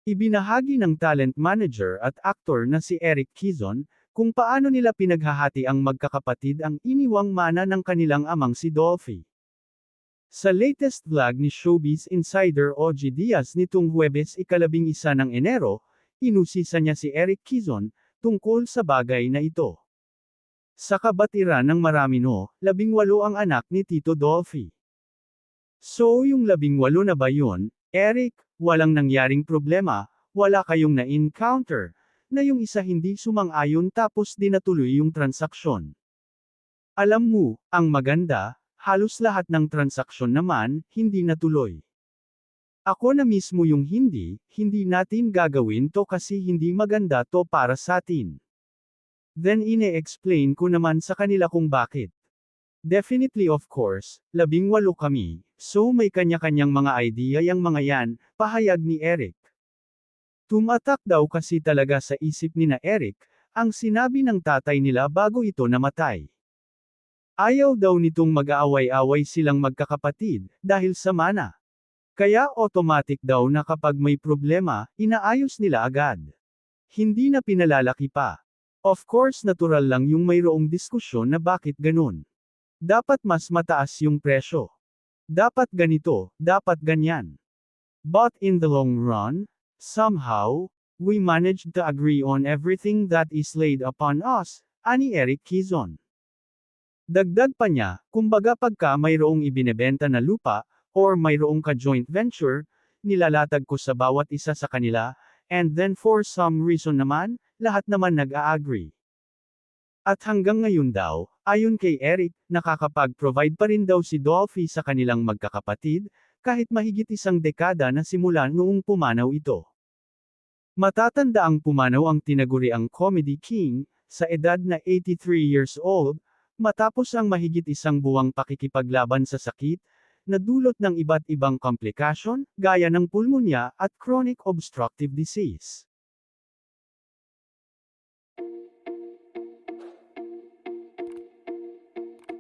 Ibinahagi ng talent manager at aktor na si Eric Kizon, kung paano nila pinaghahati ang magkakapatid ang iniwang mana ng kanilang amang si Dolphy. Sa latest vlog ni Showbiz Insider OG Diaz nitong Huwebes ika-11 ng Enero, inusisa niya si Eric Kizon, tungkol sa bagay na ito. Sa kabatiran ng marami 18 ang anak ni Tito Dolphy. So yung 18 na ba yun, Eric, walang nangyaring problema, wala kayong na-encounter, na yung isa hindi sumang-ayon tapos di natuloy yung transaksyon. Alam mo, ang maganda, halos lahat ng transaksyon naman, hindi natuloy. Ako na mismo yung hindi natin gagawin to kasi hindi maganda to para sa atin. Then ine-explain ko naman sa kanila kung bakit. Definitely of course, 18 kami, so may kanya-kanyang mga idea yang mga yan, pahayag ni Eric. Tumatak daw kasi talaga sa isip ni na Eric, ang sinabi ng tatay nila bago ito namatay. Ayaw daw nitong mag-aaway-away silang magkakapatid, dahil sa mana. Kaya automatic daw na kapag may problema, inaayos nila agad. Hindi na pinalalaki pa. Of course natural lang yung mayroong diskusyon na bakit ganun. Dapat mas mataas yung presyo. Dapat ganito, dapat ganyan. But in the long run, somehow, we managed to agree on everything that is laid upon us, ani Eric Kizon. Dagdag pa niya, kumbaga pagka mayroong ibinebenta na lupa, or mayroong ka-joint venture, nilalatag ko sa bawat isa sa kanila, and then for some reason naman, lahat naman nag-a-agree. At hanggang ngayon daw, ayon kay Eric, nakakapag-provide pa rin daw si Dolphy sa kanilang magkakapatid, kahit mahigit 1 dekada na simula noong pumanaw ito. Matatanda ang pumanaw ang tinaguriang comedy king, sa edad na 83 years old, matapos ang mahigit 1 buwang pakikipaglaban sa sakit, na dulot ng iba't ibang komplikasyon, gaya ng pulmonya at chronic obstructive disease.